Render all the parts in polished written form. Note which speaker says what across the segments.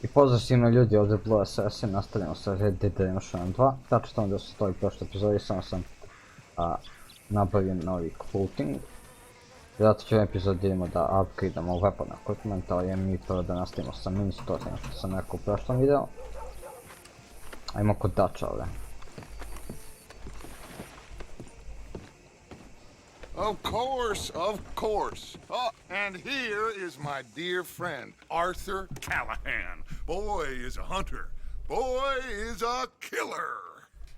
Speaker 1: I pozdrav svima ljudi, ovdje je BloodAssassin, nastavljamo sa RDRII 2. Tačno tamo gdje se stoji prošle epizode, samo sam nabavio novi clothing. Zato ću u epizodi idemo da upgradeamo weapon equipment, ali je mi prvo da nastavimo sa mini storijom što sam rekao u prošlom videu. Ajmo kod Dača ovdje.
Speaker 2: Of course, of course. Oh, and here is my dear friend, Arthur Callahan. Boy is a hunter. Boy is a killer.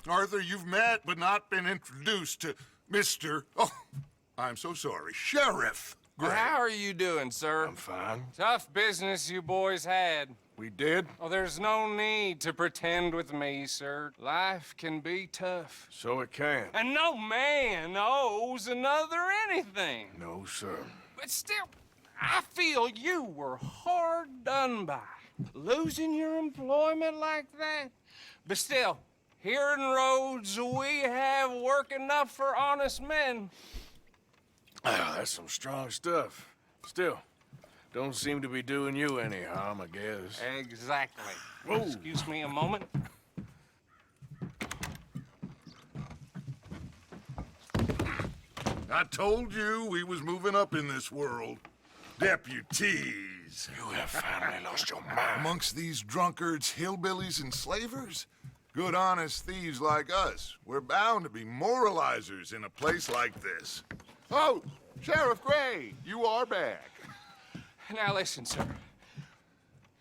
Speaker 2: Arthur, you've met but not been introduced to Mr. Oh, I'm so sorry, Sheriff Gray.
Speaker 3: How are you doing, sir?
Speaker 2: I'm fine.
Speaker 3: Tough business you boys had.
Speaker 2: We did?
Speaker 3: Oh, there's no need to pretend with me, sir. Life can be tough.
Speaker 2: So it can.
Speaker 3: And no man owes another anything.
Speaker 2: No, sir.
Speaker 3: But still, I feel you were hard done by. Losing your employment like that. But still, here in Rhodes, we have work enough for honest men.
Speaker 4: That's some strong stuff. Still, don't seem to be doing you any harm, I guess.
Speaker 3: Exactly.
Speaker 4: Whoa.
Speaker 3: Excuse me a moment.
Speaker 2: I told you we was moving up in this world. Deputies.
Speaker 4: You have finally lost your mind.
Speaker 2: Amongst these drunkards, hillbillies, and slavers? Good honest thieves like us. We're bound to be moralizers in a place like this. Oh, Sheriff Gray, you are back.
Speaker 3: Now listen, sir.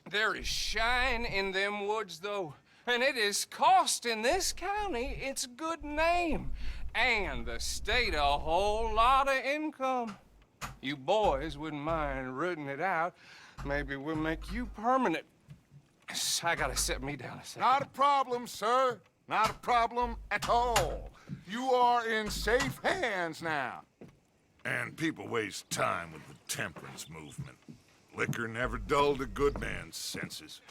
Speaker 3: There is shine in them woods, though, and it is costing this county its good name, and the state a whole lot of income. You boys wouldn't mind rooting it out. Maybe we'll make you permanent. I gotta sit me down a second.
Speaker 2: Not a problem, sir. Not a problem at all. You are in safe hands now. And people waste time with the temperance movement. Liquor never dulled a good man's senses.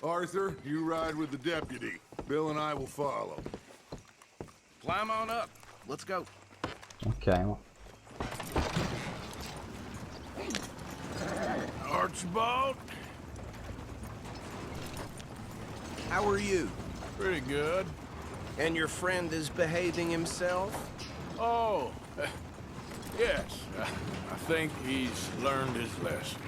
Speaker 2: Arthur, you ride with the deputy. Bill and I will follow.
Speaker 4: Climb on up. Let's go.
Speaker 1: Okej,
Speaker 4: Archibald?
Speaker 5: How are you?
Speaker 4: Pretty good.
Speaker 5: And your friend is behaving himself?
Speaker 4: Oh, yes. I think he's learned his lesson.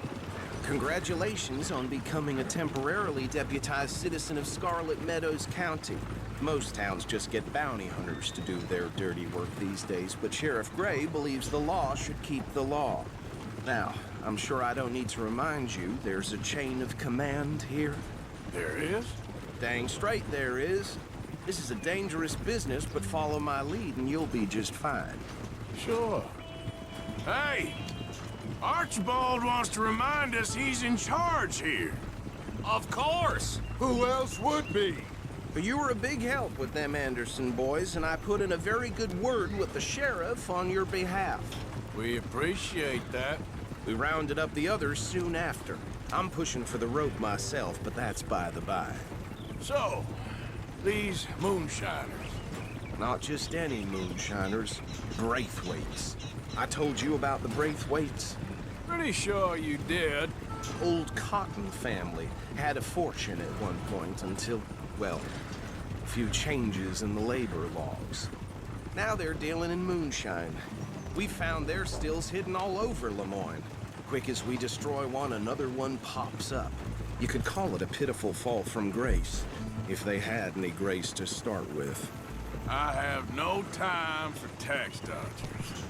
Speaker 5: Congratulations on becoming a temporarily deputized citizen of Scarlet Meadows County. Most towns just get bounty hunters to do their dirty work these days, but Sheriff Gray believes the law should keep the law. Now, I'm sure I don't need to remind you, there's a chain of command here.
Speaker 4: There is?
Speaker 5: Dang straight there is. This is a dangerous business, but follow my lead and you'll be just fine.
Speaker 4: Sure. Hey! Archibald wants to remind us he's in charge here.
Speaker 3: Of course.
Speaker 2: Who else would be?
Speaker 5: But you were a big help with them Anderson boys, and I put in a very good word with the sheriff on your behalf.
Speaker 4: We appreciate that.
Speaker 5: We rounded up the others soon after. I'm pushing for the rope myself, but that's by the by.
Speaker 4: So, these moonshiners.
Speaker 5: Not just any moonshiners, Braithwaites. I told you about the Braithwaites.
Speaker 4: Pretty sure you did.
Speaker 5: Old Cotton family had a fortune at one point until, well, a few changes in the labor laws. Now they're dealing in moonshine. We found their stills hidden all over Lemoyne. Quick as we destroy one, another one pops up. You could call it a pitiful fall from grace, if they had any grace to start with.
Speaker 4: I have no time for tax dodgers.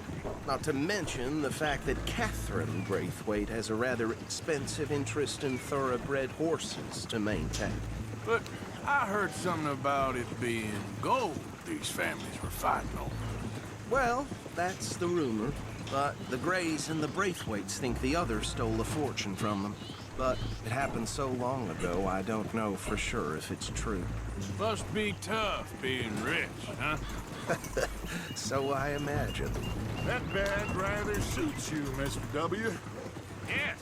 Speaker 5: Not to mention the fact that Catherine Braithwaite has a rather expensive interest in thoroughbred horses to maintain.
Speaker 4: But I heard something about it being gold these families were fighting over.
Speaker 5: Well, that's the rumor. But the Grays and the Braithwaites think the others stole a fortune from them. But it happened so long ago, I don't know for sure if it's true.
Speaker 4: Must be tough being rich, huh?
Speaker 5: So I imagine.
Speaker 2: That bad rather suits you, Mr. W.
Speaker 3: Yes.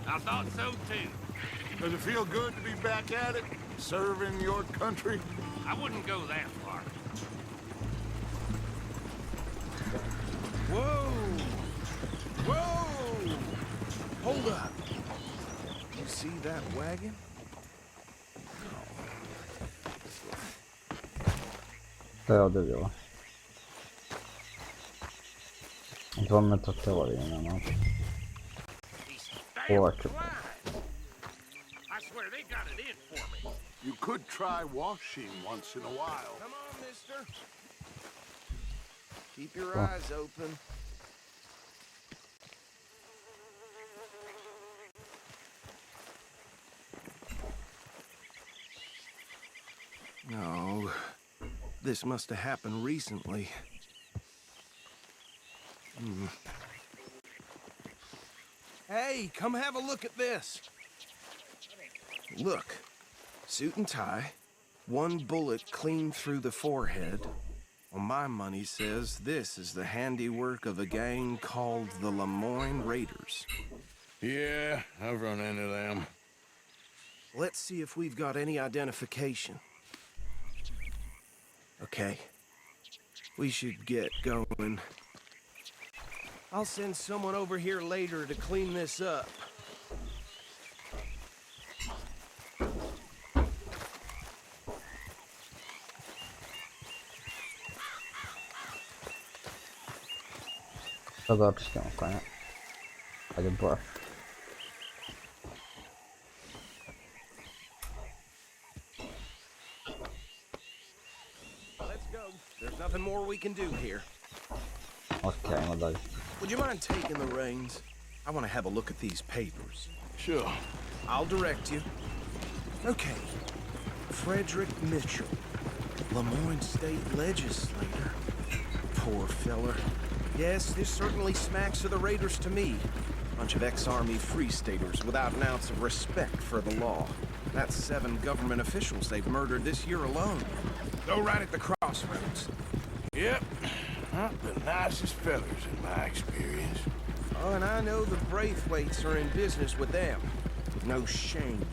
Speaker 3: I thought so, too.
Speaker 2: Does it feel good to be back at it? Serving your country?
Speaker 3: I wouldn't go that far.
Speaker 5: Whoa! Whoa! Hold up. You see that wagon?
Speaker 1: To je ovdje bilo. 2 metra teorije, no. Ovako.
Speaker 4: I swear they got it in for me.
Speaker 2: You could try washing once in a while.
Speaker 5: Come on, mister. Keep your eyes open. No, this must have happened recently. Hey, come have a look at this. Look, suit and tie, one bullet clean through the forehead. Well, my money says this is the handiwork of a gang called the Lemoyne Raiders.
Speaker 4: Yeah, I've run into them.
Speaker 5: Let's see if we've got any identification. Okay. We should get going. I'll send someone over here later to clean this up.
Speaker 1: Zobaczcie, konia. Ale brush.
Speaker 5: Let's go. There's nothing more we can do here.
Speaker 1: Okej, no dalej.
Speaker 5: Would you mind taking the reins? I want to have a look at these papers.
Speaker 4: Sure.
Speaker 5: I'll direct you. Okay. Frederick Mitchell, Lemoyne State Legislator. Poor feller. Yes, this certainly smacks of the Raiders to me. Bunch of ex-Army Free Staters without an ounce of respect for the law. That's 7 government officials they've murdered this year alone. Go right at the crossroads.
Speaker 4: Yep. Not the nicest fellers in my experience.
Speaker 5: Oh, and I know the Braithwaites are in business with them. No shame.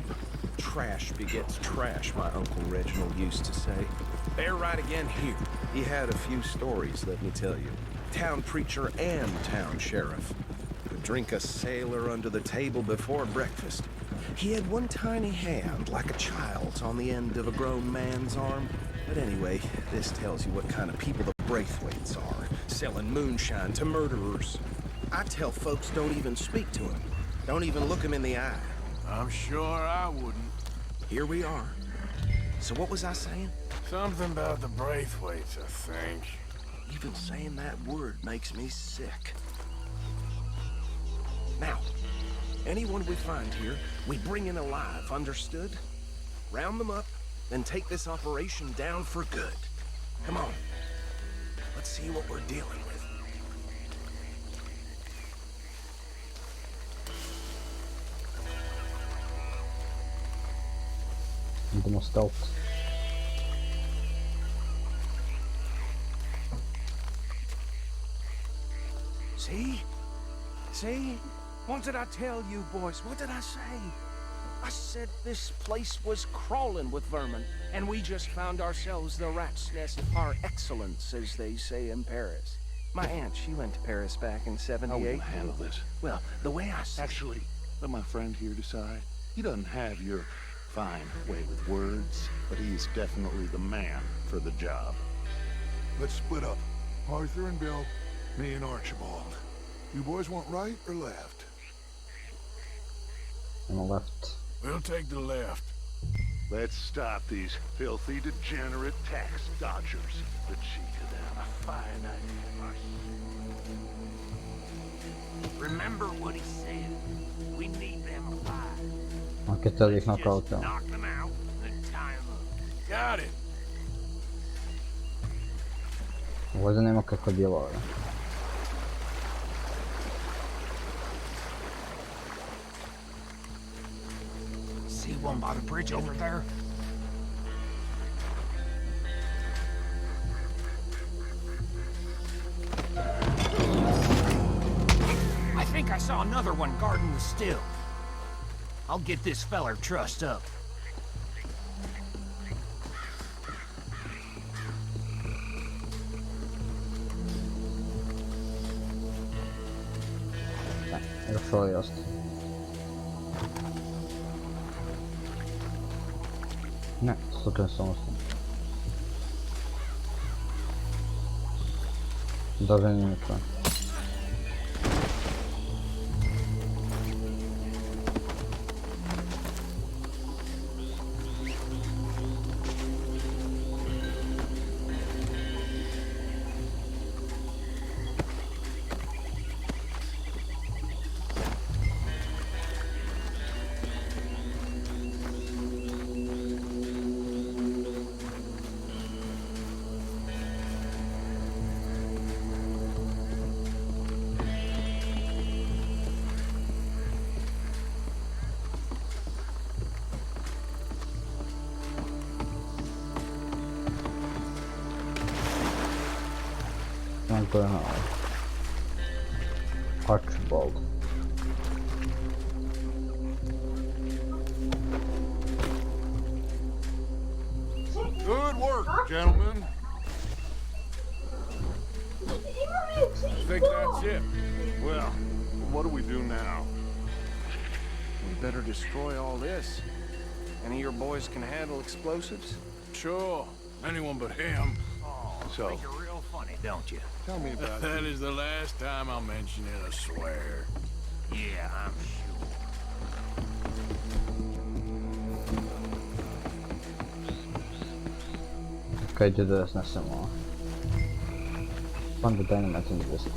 Speaker 5: Trash begets trash, my Uncle Reginald used to say. They're right again here. He had a few stories, let me tell you. Town preacher and town sheriff. Could drink a sailor under the table before breakfast. He had one tiny hand, like a child's, on the end of a grown man's arm. But anyway, this tells you what kind of people the Braithwaites are, selling moonshine to murderers. I tell folks don't even speak to him. Don't even look him in the eye.
Speaker 4: I'm sure I wouldn't.
Speaker 5: Here we are. So what was I saying?
Speaker 4: Something about the Braithwaites, I think.
Speaker 5: Even saying that word makes me sick. Now, anyone we find here, we bring in alive, understood? Round them up, then take this operation down for good. Come on. Let's see what we're dealing with.
Speaker 1: Będę stał.
Speaker 5: See? See? What did I tell you, boys? What did I say? I said this place was crawling with vermin, and we just found ourselves the rat's nest par excellence, as they say in Paris. My aunt, she went to Paris back in '78.
Speaker 6: How will I handle this?
Speaker 5: Well, the way I see
Speaker 6: Actually, let my friend here decide. He doesn't have your fine way with words, but he's definitely the man for the job.
Speaker 2: Let's split up. Arthur and Bill, me and Archibald. You boys want right or left?
Speaker 1: On the left.
Speaker 4: We'll take the left.
Speaker 6: Let's stop these filthy, degenerate tax dodgers. The cheek of them. A fine idea.
Speaker 7: Remember what he said. We need them alive.
Speaker 1: Anche te li
Speaker 7: Just
Speaker 1: knockouta.
Speaker 7: knock them out and tie them up.
Speaker 4: Got it.
Speaker 1: Ovdje nema kako djelove.
Speaker 7: See one by the bridge over there? I think I saw another one guarding the still. I'll get this feller trussed up.
Speaker 1: Już to jest. Ne, slučajno sam uspio. Dobro nije to. What's going on? Archibald.
Speaker 2: Good work, gentlemen.
Speaker 4: I think that's it.
Speaker 2: Well, what do we do now?
Speaker 8: We better destroy all this. Any of your boys can handle explosives?
Speaker 4: Sure. Anyone but him.
Speaker 2: So,
Speaker 7: Think you're real funny, don't you?
Speaker 2: tell me about
Speaker 4: That is the last time I'll mention it, I swear.
Speaker 7: Yeah, I'm sure.
Speaker 1: Okej, gdzie teraz na samo? Pan wydaje na tym wyspę.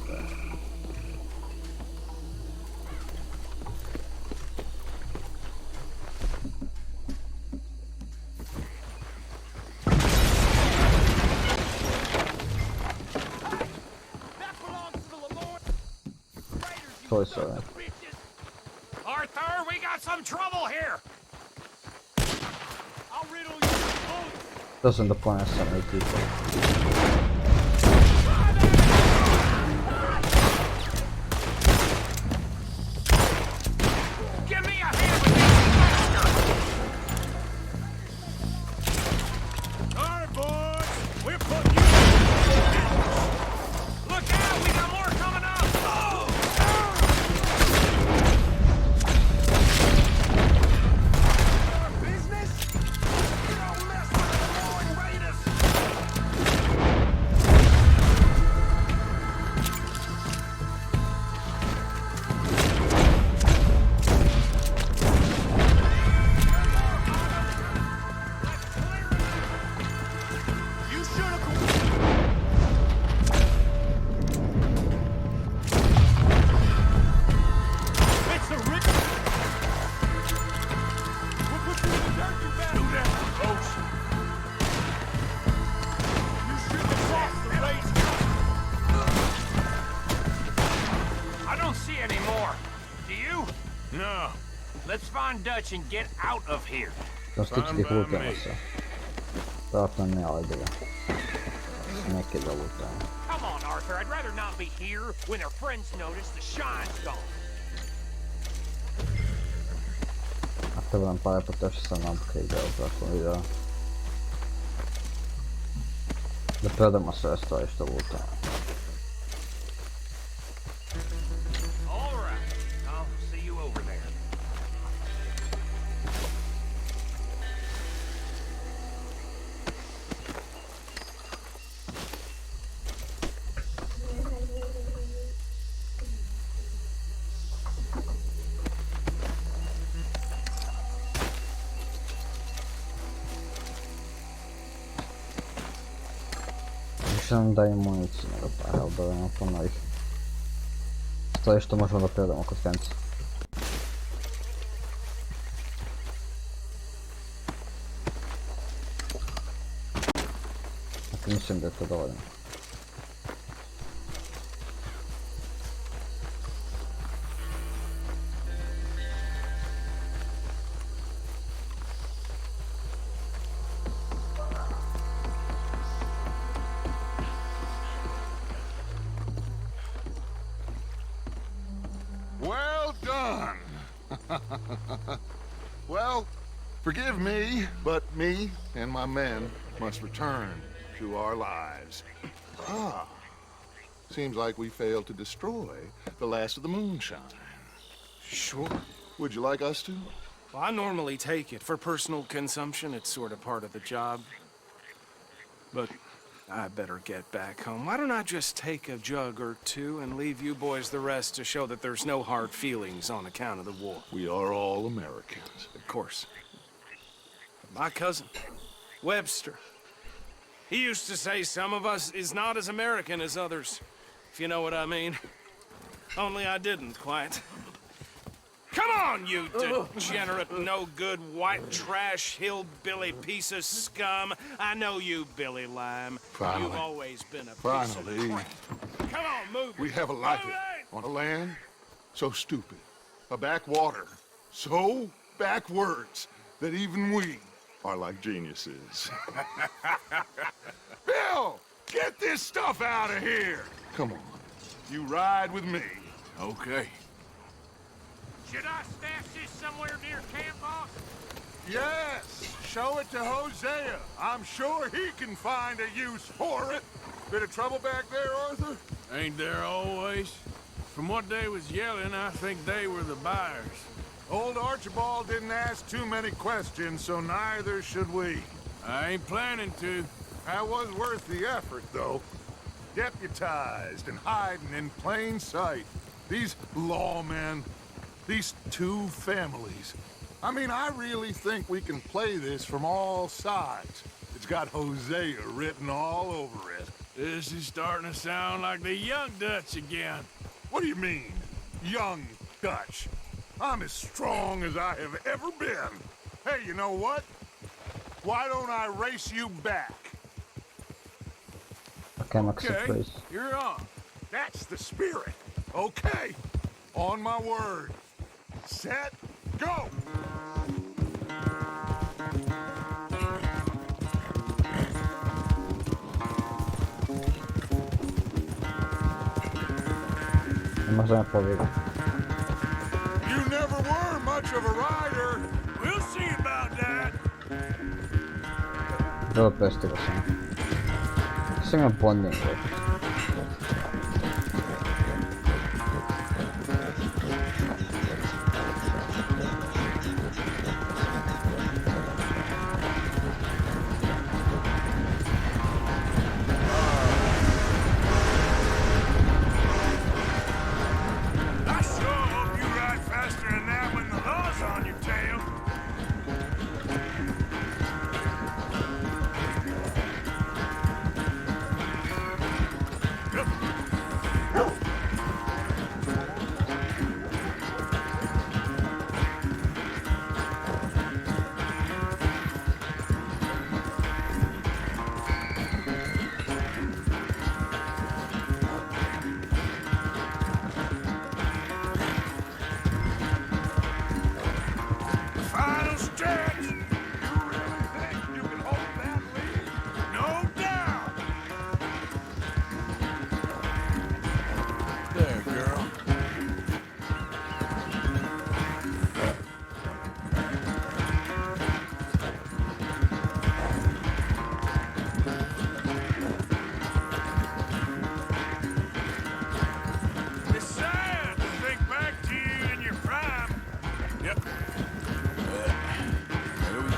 Speaker 1: Sorry, sorry.
Speaker 7: Arthur, we got some trouble here! I'll riddle you with bullets!
Speaker 1: Doesn't the point of some people?
Speaker 7: Give me a hand with this bastard!
Speaker 4: All right, boys. We're putting you...
Speaker 7: Look out, we got more coming up!
Speaker 8: Business? You don't mess with the Roaring Raiders!
Speaker 4: You should have...
Speaker 7: It's a rip!
Speaker 4: We'll put you in the dirt, you bastard. Do that, folks. You should have crossed the blades.
Speaker 7: I don't see any more. Do you?
Speaker 4: No.
Speaker 7: Let's find Dutch and get out of here.
Speaker 1: De stickade ihop en massa. Pratar med aldrig. Snäcker där borta.
Speaker 7: Come on, Arthur. I'd rather not be here when our friends notice the shine's gone.
Speaker 1: Asta budem pár potrzebuję nam kejdę obrazu video. Dopiero masz resztę jeszcze buta.
Speaker 7: All right. I'll see you over there.
Speaker 1: Już nam daje amunicji na parę, obrałem po noich. To jeszcze można dopiero konferencji. A tym się decydowałem.
Speaker 2: Well done. Well, forgive me, but me and my men must return to our lives. Ah, seems like we failed to destroy the last of the moonshine.
Speaker 4: Sure.
Speaker 2: Would you like us to?
Speaker 4: Well, I normally take it. For personal consumption, it's sort of part of the job. But I better get back home. Why don't I just take a jug or two and leave you boys the rest to show that there's no hard feelings on account of the war?
Speaker 6: We are all Americans.
Speaker 4: Of course. My cousin, Webster, he used to say some of us is not as American as others, if you know what I mean. Only I didn't quite. Come on, you degenerate, no-good, white trash, hillbilly piece of scum. I know you, Billy Lime.
Speaker 6: Finally.
Speaker 4: You've always been a piece
Speaker 6: Finally.
Speaker 4: of crap. Come on, move.
Speaker 6: We have a life
Speaker 4: Move it!
Speaker 6: on a land so stupid, a backwater so backwards that even we are like geniuses. Bill, get this stuff out of here. Come on, you ride with me.
Speaker 4: Okay.
Speaker 7: Should I stash this somewhere near camp, boss?
Speaker 6: Yes, show it to Hosea. I'm sure he can find a use for it. Bit of trouble back there, Arthur?
Speaker 4: Ain't there always? From what they was yelling, I think they were the buyers.
Speaker 6: Old Archibald didn't ask too many questions, so neither should we.
Speaker 4: I ain't planning to.
Speaker 6: That was worth the effort, though. Deputized and hiding in plain sight. These lawmen, these two families. I mean, I really think we can play this from all sides. It's got Hosea written all over it.
Speaker 4: This is starting to sound like the Young Dutch again.
Speaker 6: What do you mean, young Dutch? I'm as strong as I have ever been. Hey, you know what? Why don't I race you back?
Speaker 1: Okay, Max, please.
Speaker 6: You're on. That's the spirit. Okay, on my word. Set, go!
Speaker 1: Możemy powiedzieć.
Speaker 6: You never were much of a rider.
Speaker 4: We'll see about that.
Speaker 1: Było bez tego są. Co miał błędnego?
Speaker 4: I sure hope you ride faster than that when the law's on your tail. Final stretch.
Speaker 6: You really think you can hold that lead?
Speaker 4: No doubt. There, girl. It's sad to think back to you in your prime. Yep. There we go.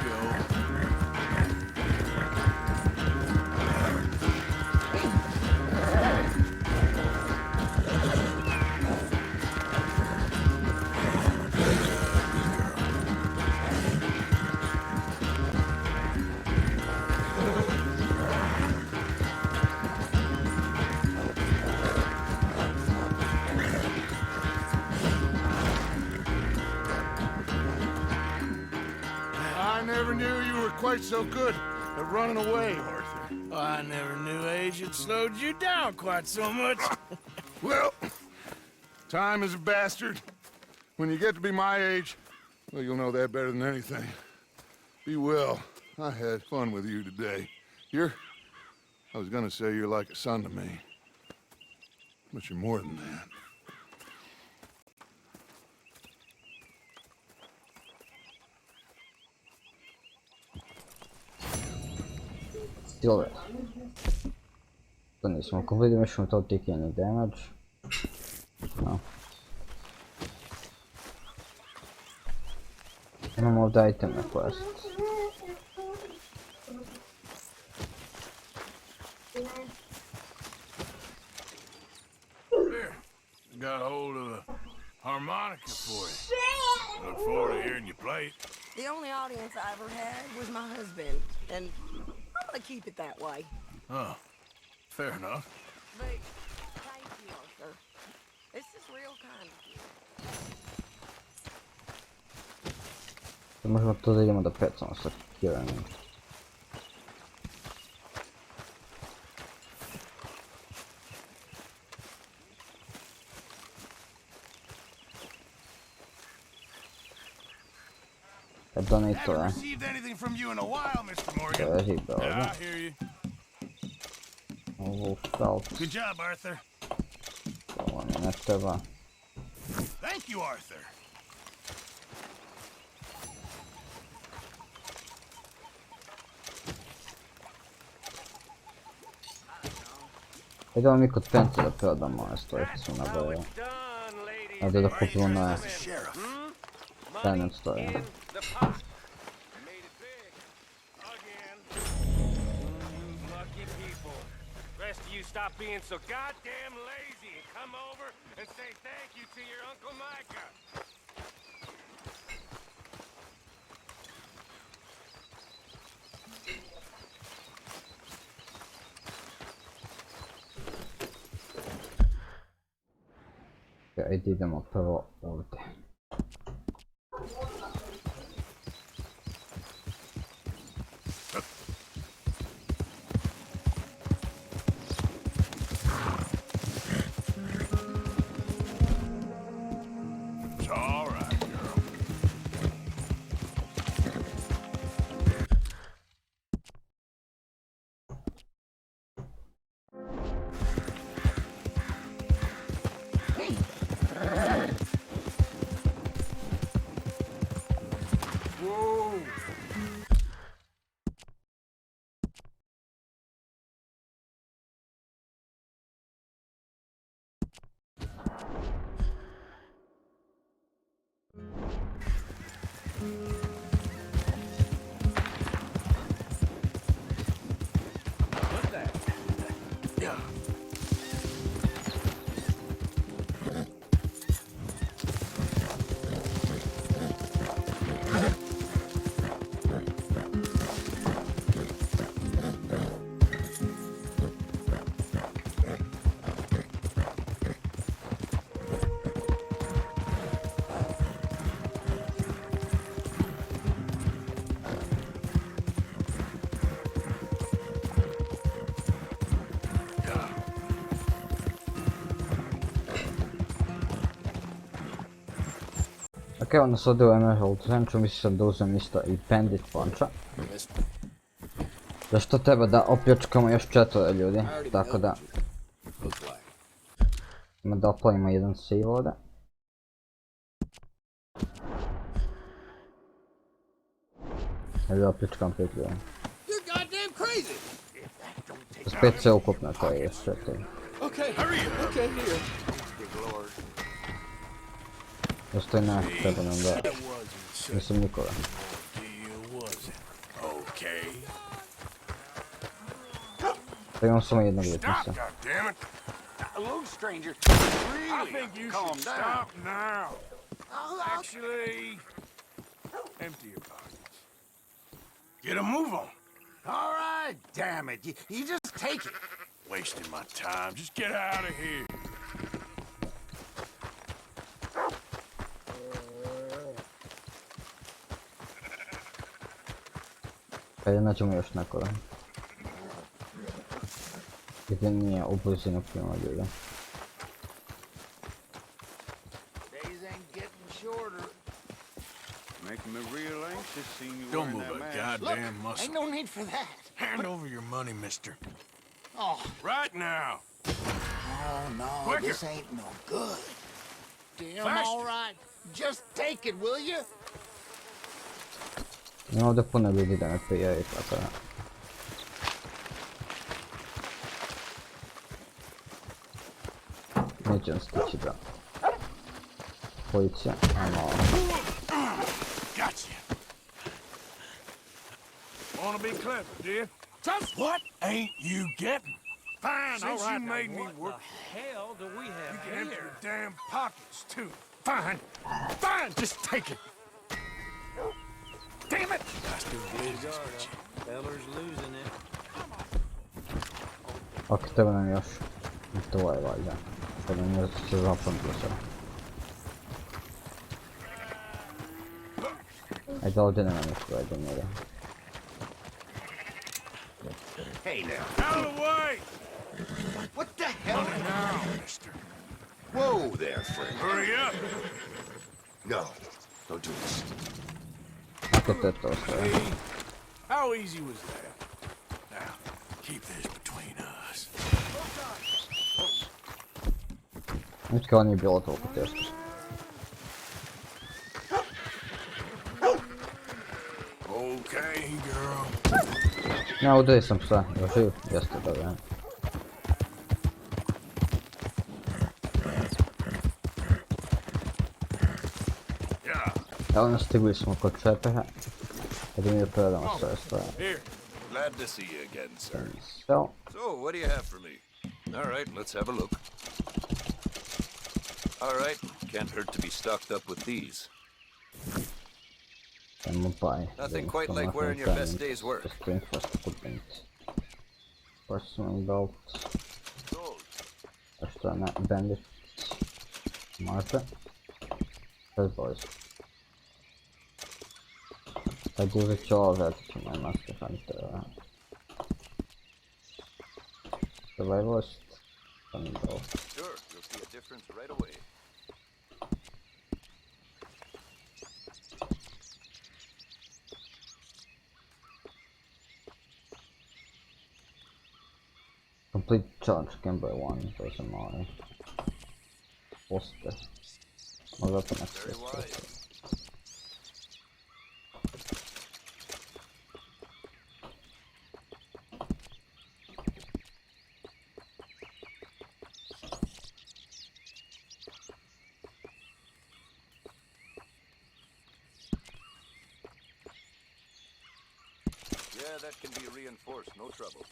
Speaker 6: I never knew you were quite so good at running away, Arthur.
Speaker 4: I never knew age had slowed you down quite so much.
Speaker 6: Well, time is a bastard. When you get to be my age, well, you'll know that better than anything. Be well. I had fun with you today. I was gonna say you're like a son to me. But you're more than that.
Speaker 1: Alright. To nismo, ako vidimo ćemo to take any damage. No. Imamo ovdje iteme quest.
Speaker 6: Here, got a hold of a harmonica for you. Look forward to hearing you play it.
Speaker 9: The only audience I ever had was my husband, and I'm gonna keep it that way.
Speaker 6: Oh, fair enough.
Speaker 9: But thank you, Arthur. This is real kind of you.
Speaker 1: To možemo to da idemo da pecamo sa Kiranom. Donatore.
Speaker 6: Haven't received anything from you in a while, Mr. Morgan.
Speaker 1: To je riba ovdje.
Speaker 6: Yeah, I hear you.
Speaker 1: Ovo felt.
Speaker 6: Good job, Arthur.
Speaker 1: Ovo mi ne treba.
Speaker 6: Thank you, Arthur.
Speaker 1: Idemo mi kod Pence da prodamo ove stvari su nabavili. Ajde da kupimo na Tenant Store.
Speaker 4: Rest of you stop being so goddamn lazy and come over and say thank you to your Uncle Micah.
Speaker 1: Ajde idemo prvo ovdje.
Speaker 6: It's all right, girl.
Speaker 1: Ok, onda se ode u Emerald Ranchu, mislim da uzem isto i Bandit Puncha. Da što treba da opljačkamo još 4 ljudi, tako da... Ima da oplavimo jedan save ovdje. Ili da opljačkam 5 ljudi. S 5 se ukupno, to je još 4. Dosta je ne, treba nam da... Nisam nikoga. Pa imam samo jednog litnica.
Speaker 8: Look, stranger. Really?
Speaker 6: I think you
Speaker 8: Calm
Speaker 6: should
Speaker 8: down.
Speaker 6: stop now. Actually, empty your pockets. Get a move on.
Speaker 7: All right, damn it. You just take it.
Speaker 6: Wasting my time. Just get out of here.
Speaker 1: Ajde nađemo još nekoga. Gdje nije u blizinu puno ljuda.
Speaker 7: Days ain't getting shorter.
Speaker 8: Making me real anxious seeing you
Speaker 6: Don't
Speaker 8: wearing
Speaker 6: move
Speaker 8: that
Speaker 6: a
Speaker 8: mask.
Speaker 6: goddamn
Speaker 7: Ain't
Speaker 6: muscle.
Speaker 7: no need for that.
Speaker 6: Hand over your money, mister.
Speaker 7: Oh,
Speaker 6: Right now.
Speaker 7: oh no,
Speaker 6: Quicker.
Speaker 7: this ain't no good. Damn,
Speaker 6: Faster.
Speaker 7: all right. Just take it, will you?
Speaker 1: Ima ovdje puno ljudi da me prijaju, tako da... Nećem stići da... Policija, ajmo ovo.
Speaker 6: Gotcha. Wanna be clever, do you?
Speaker 7: Just what ain't you getting?
Speaker 6: Fine, all
Speaker 7: Since
Speaker 6: right.
Speaker 7: you
Speaker 6: Now
Speaker 7: made me
Speaker 6: what
Speaker 7: work,
Speaker 6: the
Speaker 7: hell do we have
Speaker 6: You can empty
Speaker 7: here?
Speaker 6: your damn pockets, too. Fine. Fine, just take it. Damn it!
Speaker 7: Let's do business with you. Feller's losing it.
Speaker 1: Okej, to nam još to je valjda. Što nam je se zapamtilo sve. Ajde ovdje nema nikoga do njega.
Speaker 10: Hey now.
Speaker 6: Out of the way!
Speaker 10: What the hell?
Speaker 6: Now, mister.
Speaker 10: Whoa there, friend.
Speaker 6: Hurry up!
Speaker 10: No, don't do this.
Speaker 1: Ako to je to sve.
Speaker 6: Hey, how easy was that? Now, keep this between us.
Speaker 1: Nič kao nije bilo toliko teško.
Speaker 6: Okay, girl.
Speaker 1: Ne, udari sam psa. Još živ? Jeste, dobro. Evo nas stigli smo kod Čepeha. Kad mi predamo sve stvari.
Speaker 6: Here.
Speaker 2: Glad to see you again, sir.
Speaker 1: So,
Speaker 2: So, what do you have for me? All right, let's have a look. All right, can't hurt to be stocked up with these.
Speaker 1: idemo pa.
Speaker 2: Nothing quite like wearing your best day's work.
Speaker 1: Sprint first equipment. Personal belt.
Speaker 2: Sold.
Speaker 1: A što je ne? Bandit. Marte. Bad boys. Sad uzet ću ovo, vratit ću moj Master Hunter. Survivalist. Personal belt.
Speaker 2: Sure, you'll see a difference right away.
Speaker 1: Complete charge can buy one, to sam ovaj. Poster. Možda to neće
Speaker 2: Very wise. Yeah, that can be reinforced, no trouble.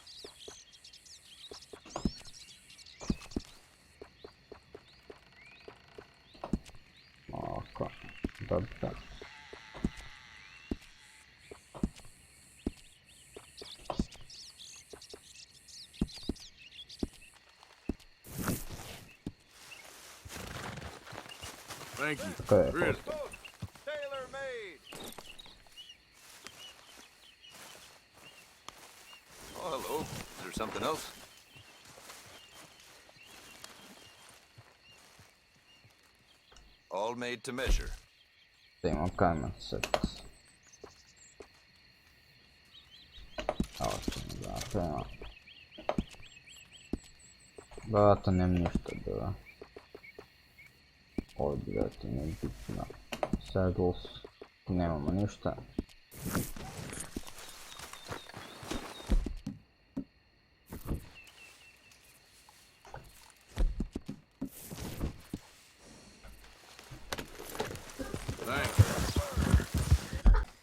Speaker 1: Ovako. Dobro.
Speaker 6: Thank you.
Speaker 1: Tako je
Speaker 6: Really?
Speaker 1: poster.
Speaker 2: Tailor made. Oh, hello. Is there something else? All made to measure.
Speaker 1: Imam kamen set. Ovo ćemo da prema. Vjerojatno nema ništa da. Ovdje vjerojatno nije bitno. Saddles. Tu nemamo ništa.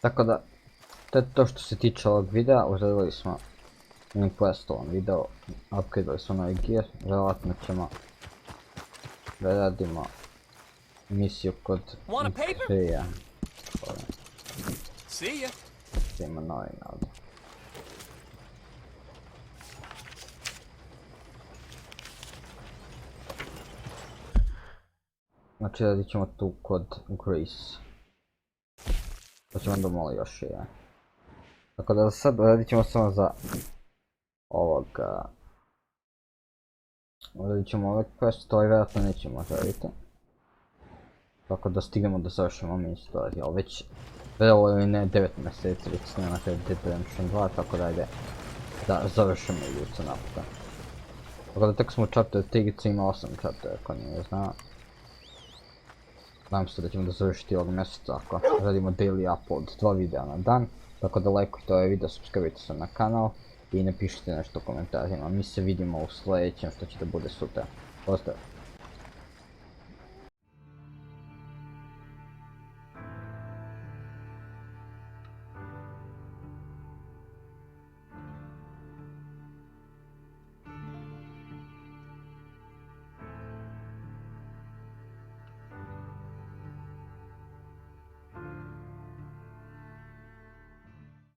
Speaker 1: Tako da, to je to što se tiče ovog videa, uradili smo mini quest ovom videu, upgradeali smo novi gear, vjerojatno ćemo da radimo misiju kod RDRII-a.
Speaker 7: See ya.
Speaker 1: Ima novina ovdje. Znači radit ćemo tu kod Grease. Pa ćemo onda malo još i ja. Tako da sad radit ćemo samo za ovoga. Radit ćemo ovaj quest, to i vjerojatno nećemo raditi. Tako da stignemo da završimo mini story, ali već verovo ili ne 9 mjeseci već snima Red Dead Redemption 2, tako da ide da završimo iduću naputa. Tako da tek smo u chapter 3, ima 8 chapter ako nije znao. Nadam se da ćemo da završiti ovog mjeseca ako radimo daily upload 2 videa na dan. Tako da lajkujte ovaj video, subscribe se na kanal i napišite nešto u komentarima. Mi se vidimo u sljedećem što će da bude sutra. Pozdrav!